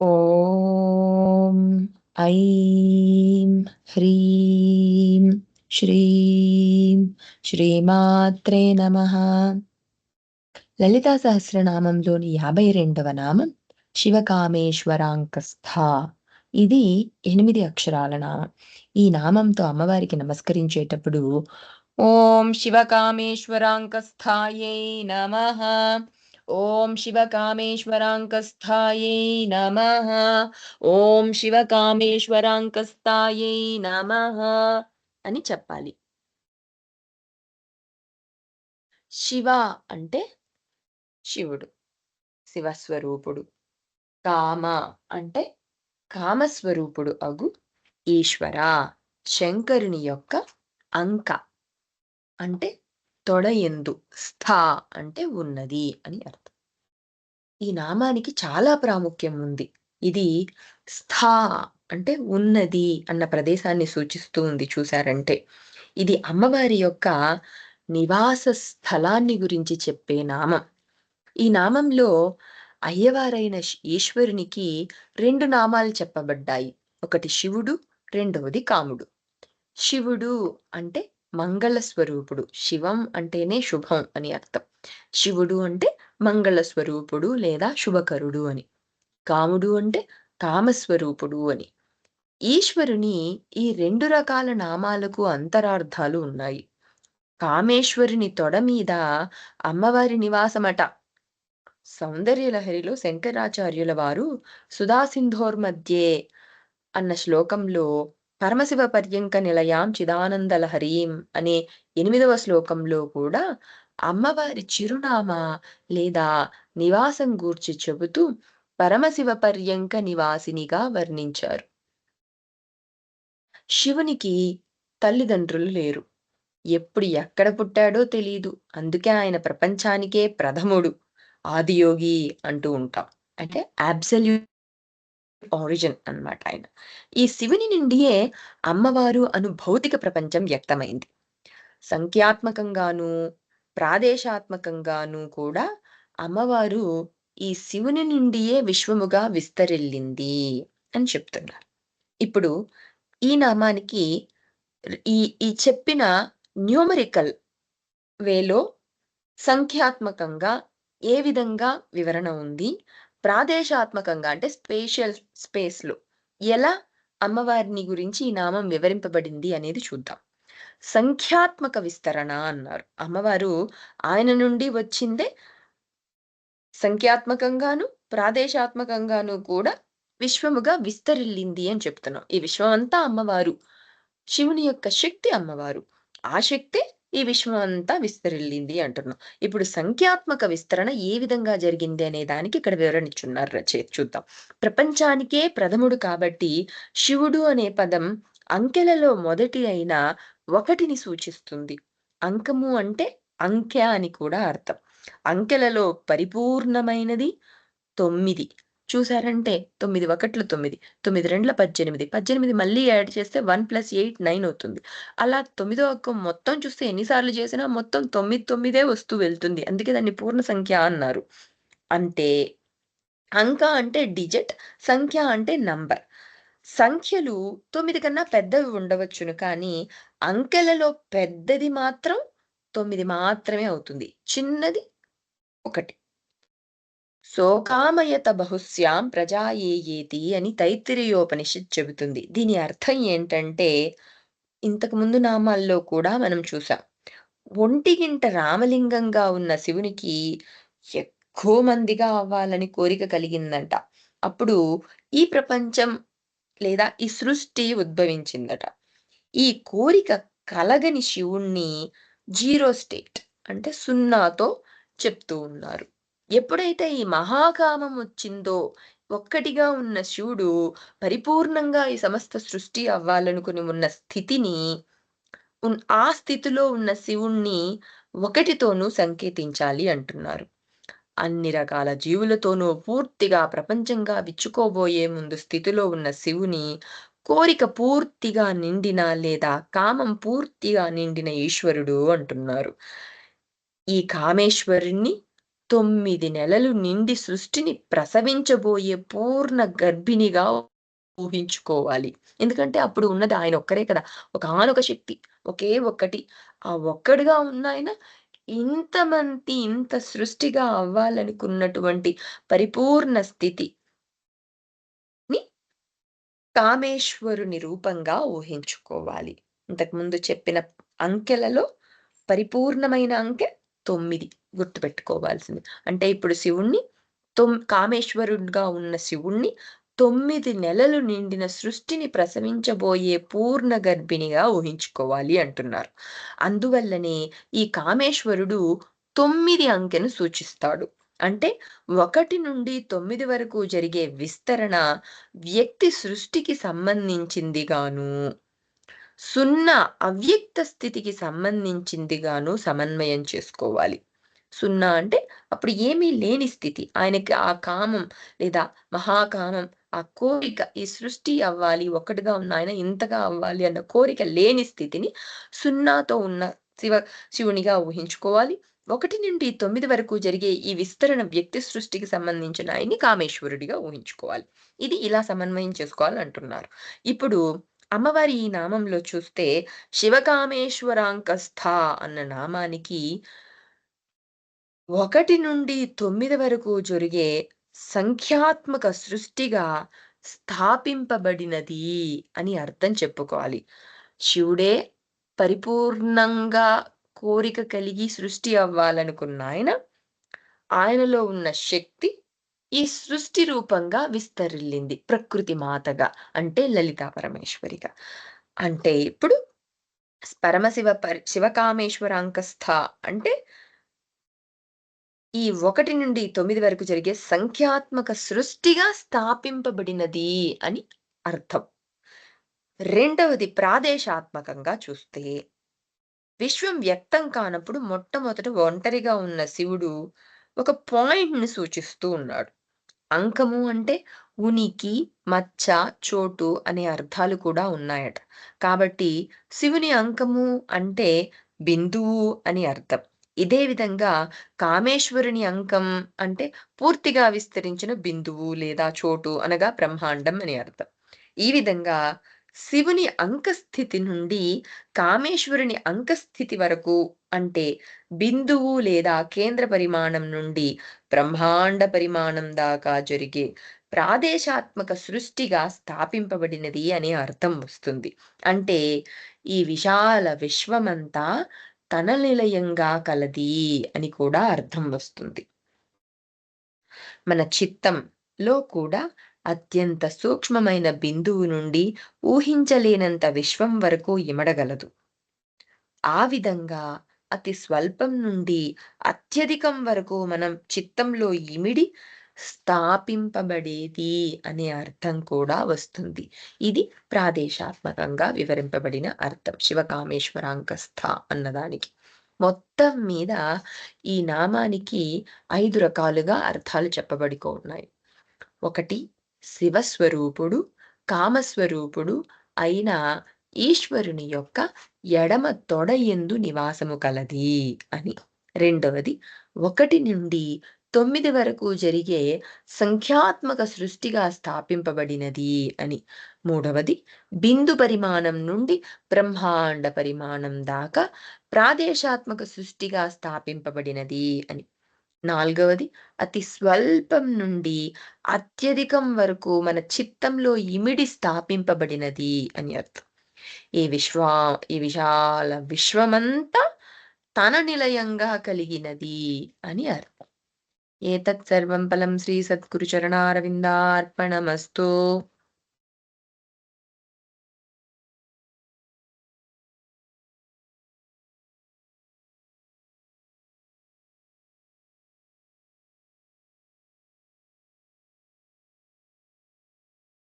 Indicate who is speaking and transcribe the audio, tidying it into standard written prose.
Speaker 1: ఓం ఐం హ్రీం శ్రీం శ్రీమాత్రే నమః. లలితా సహస్రనామంలోని 52వ నామం శివకామేశ్వరాంకస్థ. ఇది 8 అక్షరాల నామం. ఈ నామంతో అమ్మవారికి నమస్కరించేటప్పుడు ఓం శివకామేశ్వరాంకస్థాయై నమః, ఓం శివకామేశ్వరాంకస్థాయై నమః, ఓం శివకామేశ్వరాంకస్థాయై నమః అని చెప్పాలి. శివ అంటే శివుడు, శివస్వరూపుడు. కామ అంటే కామస్వరూపుడు అగు ఈశ్వర. శంకరుని యొక్క అంక అంటే తొడయందు, స్థ అంటే ఉన్నది అని అర్థం. ఈ నామానికి చాలా ప్రాముఖ్యం ఉంది. ఇది స్థ అంటే ఉన్నది అన్న ప్రదేశాన్ని సూచిస్తూ ఉంది. చూశారంటే ఇది అమ్మవారి యొక్క నివాస స్థలాన్ని గురించి చెప్పే నామం. ఈ నామంలో అయ్యవారైన ఈశ్వరునికి 2 నామాలు చెప్పబడ్డాయి. ఒకటి శివుడు, రెండవది కాముడు. శివుడు అంటే మంగళ స్వరూపుడు. శివం అంటేనే శుభం అని అర్థం. శివుడు అంటే మంగళ స్వరూపుడు లేదా శుభకరుడు అని. కాముడు అంటే కామస్వరూపుడు అని. ఈశ్వరుని ఈ 2 రకాల నామాలకు అంతరార్థాలు ఉన్నాయి. కామేశ్వరుని తొడ మీద అమ్మవారి నివాసమట. సౌందర్యలహరిలో శంకరాచార్యుల వారు సుధాసింధోర్మధ్యే అన్న శ్లోకంలో పరమశివ పర్యంక నిలయాం చిదానందలహరీం అనే 8వ శ్లోకంలో కూడా అమ్మవారి చిరునామా లేదా నివాసం గూర్చి చెబుతూ పరమశివ పర్యంక నివాసినిగా వర్ణించారు. శివునికి తల్లిదండ్రులు లేరు. ఎప్పుడు ఎక్కడ పుట్టాడో తెలీదు. అందుకే ఆయన ప్రపంచానికే ప్రథముడు, ఆదియోగి అంటూ ఉంటాం. అంటే అబ్సల్యూట్ ఆరిజిన్ అన్నమాట ఆయన. ఈ శివుని నుండియే అమ్మవారు అను భౌతిక ప్రపంచం వ్యక్తమైంది. సంఖ్యాత్మకంగాను ప్రాదేశాత్మకంగాను కూడా అమ్మవారు ఈ శివుని నుండియే విశ్వముగా విస్తరిల్లింది అని చెప్తున్నారు. ఇప్పుడు ఈ నామానికి ఈ ఈ చెప్పిన న్యూమరికల్ వేలో సంఖ్యాత్మకంగా ఏ విధంగా వివరణ ఉంది, ప్రాదేశాత్మకంగా అంటే స్పేస్లో ఎలా అమ్మవారిని గురించి ఈ నామం వివరింపబడింది అనేది చూద్దాం. సంఖ్యాత్మక విస్తరణ అన్నారు. అమ్మవారు ఆయన నుండి వచ్చిందే సంఖ్యాత్మకంగాను ప్రాదేశాత్మకంగాను కూడా విశ్వముగా విస్తరిల్లింది అని చెప్తున్నాం. ఈ విశ్వం అంతా అమ్మవారు, శివుని యొక్క శక్తి అమ్మవారు. ఆ శక్తే ఈ విశ్వం అంతా విస్తరిల్లింది అంటున్నాం. ఇప్పుడు సంఖ్యాత్మక విస్తరణ ఏ విధంగా జరిగింది అనే దానికి ఇక్కడ వివరణ ఇచ్చున్నారు రచయిత. చూద్దాం. ప్రపంచానికే ప్రథముడు కాబట్టి శివుడు అనే పదం అంకెలలో మొదటి అయిన 1ని సూచిస్తుంది. అంకము అంటే అంకె అని కూడా అర్థం. అంకెలలో పరిపూర్ణమైనది 9. చూసారంటే 9 ఒకట్లు 9, 9 రెండ్ల 18, 18 మళ్ళీ యాడ్ చేస్తే 1 + 8 9 అవుతుంది. అలా 9వ అంకం మొత్తం చూస్తే ఎన్నిసార్లు చేసినా మొత్తం 9 9 వస్తూ వెళ్తుంది. అందుకే దాన్ని పూర్ణ సంఖ్య అన్నారు. అంటే అంక అంటే డిజిట్, సంఖ్య అంటే నంబర్. సంఖ్యలు 9 కన్నా పెద్దవి ఉండవచ్చును, కానీ అంకెలలో పెద్దది మాత్రం 9 మాత్రమే అవుతుంది. చిన్నది 1. శోకామయత బహుశ్యాం ప్రజాయేయేతి అని తైత్తిరీయోపనిషత్ చెబుతుంది. దీని అర్థం ఏంటంటే, ఇంతకు ముందు నామాల్లో కూడా మనం చూసాం. ఒంటిగింట రామలింగంగా ఉన్న శివునికి ఎక్కువ మందిగా అవ్వాలని కోరిక కలిగిందంట. అప్పుడు ఈ ప్రపంచం లేదా ఈ సృష్టి ఉద్భవించిందట. ఈ కోరిక కలగని శివుణ్ణి 0 స్టేట్ అంటే 0తో చెప్తూ ఉన్నారు. ఎప్పుడైతే ఈ మహాకామం వచ్చిందో, ఒక్కటిగా ఉన్న శివుడు పరిపూర్ణంగా ఈ సమస్త సృష్టి అవ్వాలనుకుని ఉన్న స్థితిని, ఆ స్థితిలో ఉన్న శివుణ్ణి 1తోనూ సంకేతించాలి అంటున్నారు. అన్ని రకాల జీవులతోనూ పూర్తిగా ప్రపంచంగా విచ్చుకోబోయే ముందు స్థితిలో ఉన్న శివుని కోరిక పూర్తిగా నిండిన లేదా కామం పూర్తిగా నిండిన ఈశ్వరుడు అంటున్నారు. ఈ కామేశ్వరుణ్ణి 9 నెలలు నిండి సృష్టిని ప్రసవించబోయే పూర్ణ గర్భిణిగా ఊహించుకోవాలి. ఎందుకంటే అప్పుడు ఉన్నది ఆయన ఒక్కరే కదా! ఒకానొక శక్తి. ఒకే ఒక్కటి. ఆ ఒక్కడిగా ఉన్నాయన ఇంత సృష్టిగా అవ్వాలనుకున్నటువంటి పరిపూర్ణ స్థితిని కామేశ్వరుని రూపంగా ఊహించుకోవాలి. ఇంతకుముందు చెప్పిన అంకెలలో పరిపూర్ణమైన అంకె 9 గుర్తుపెట్టుకోవాల్సింది. అంటే ఇప్పుడు శివుణ్ణి కామేశ్వరుడుగా ఉన్న శివుణ్ణి 9 నెలలు నిండిన సృష్టిని ప్రసవించబోయే పూర్ణ గర్భిణిగా ఊహించుకోవాలి అంటున్నారు. అందువల్లనే ఈ కామేశ్వరుడు 9 అంకెను సూచిస్తాడు. అంటే 1 నుండి 9 వరకు జరిగే విస్తరణ వ్యక్తి సృష్టికి సంబంధించిందిగాను, 0 అవ్యక్త స్థితికి సంబంధించిందిగాను సమన్వయం చేసుకోవాలి. 0 అంటే అప్పుడు ఏమీ లేని స్థితి. ఆయనకి ఆ కామం లేదా మహాకామం, ఆ కోరిక ఈ సృష్టి అవ్వాలి, ఒక్కటిగా ఉన్న ఆయన ఇంతగా అవ్వాలి అన్న కోరిక లేని స్థితిని 0తో ఉన్న శివునిగా ఊహించుకోవాలి. 1-9 వరకు జరిగే ఈ విస్తరణ వ్యక్తి సృష్టికి సంబంధించిన ఆయన్ని కామేశ్వరుడిగా ఊహించుకోవాలి. ఇది ఇలా సమన్వయం చేసుకోవాలంటున్నారు. ఇప్పుడు అమ్మవారి ఈ నామంలో చూస్తే శివకామేశ్వరాంకస్థ అన్న నామానికి 1-9 వరకు జరిగే సంఖ్యాత్మక సృష్టిగా స్థాపింపబడినది అని అర్థం చెప్పుకోవాలి. శివుడే పరిపూర్ణంగా కోరిక కలిగి సృష్టి అవ్వాలనుకున్న ఆయనలో ఉన్న శక్తి ఈ సృష్టి రూపంగా విస్తరిల్లింది. ప్రకృతి మాతగా అంటే లలితా పరమేశ్వరిగా. అంటే ఇప్పుడు శివకామేశ్వరాంకస్థ అంటే ఈ 1-9 వరకు జరిగే సంఖ్యాత్మక సృష్టిగా స్థాపింపబడినది అని అర్థం. రెండవది ప్రాదేశాత్మకంగా చూస్తే విశ్వం వ్యక్తం కానప్పుడు మొట్టమొదట ఒంటరిగా ఉన్న శివుడు ఒక పాయింట్‌ని సూచిస్తూ ఉన్నాడు. అంకము అంటే ఉనికి, మచ్చ, చోటు అనే అర్థాలు కూడా ఉన్నాయట. కాబట్టి శివుని అంకము అంటే బిందువు అని అర్థం. ఇదే విధంగా కామేశ్వరుని అంకం అంటే పూర్తిగా విస్తరించిన బిందువు లేదా చోటు అనగా బ్రహ్మాండం అని అర్థం. ఈ విధంగా శివుని అంకస్థితి నుండి కామేశ్వరుని అంకస్థితి వరకు అంటే బిందువు లేదా కేంద్ర పరిమాణం నుండి బ్రహ్మాండ పరిమాణం దాకా జరిగే ప్రాదేశాత్మక సృష్టిగా స్థాపింపబడినది అనే అర్థం వస్తుంది. అంటే ఈ విశాల విశ్వమంతా తన నిలయంగా కలది అని కూడా అర్థం వస్తుంది. మన చిత్తంలో కూడా అత్యంత సూక్ష్మమైన బిందువు నుండి ఊహించలేనంత విశ్వం వరకు ఇమడగలదు. ఆ విధంగా అతి స్వల్పం నుండి అత్యధికం వరకు మనం చిత్తంలో ఇమిడి స్థాపింపబడేది అనే అర్థం కూడా వస్తుంది. ఇది ప్రాదేశాత్మకంగా వివరింపబడిన అర్థం శివకామేశ్వరాంకస్థ అన్నదానికి. మొత్తం మీద ఈ నామానికి 5 రకాలుగా అర్థాలు చెప్పబడుకున్నాయి. 1 శివస్వరూపుడు, కామస్వరూపుడు అయిన ఈశ్వరుని యొక్క ఎడమ తొడ యందు నివాసము కలది అని. రెండవది 1-9 వరకు జరిగే సంఖ్యాత్మక సృష్టిగా స్థాపింపబడినది అని. మూడవది బిందు పరిమాణం నుండి బ్రహ్మాండ పరిమాణం దాకా ప్రాదేశాత్మక సృష్టిగా స్థాపింపబడినది అని. నాలుగవది అతి స్వల్పం నుండి అత్యధికం వరకు మన చిత్తంలో ఇమిడి స్థాపింపబడినది అని అర్థం. ఈ విశాల విశ్వమంతా తన నిలయంగా కలిగినది అని అర్థం. ఏతత్ సర్వం ఫలం శ్రీ సద్గురు చరణారవిందార్పణమస్తు.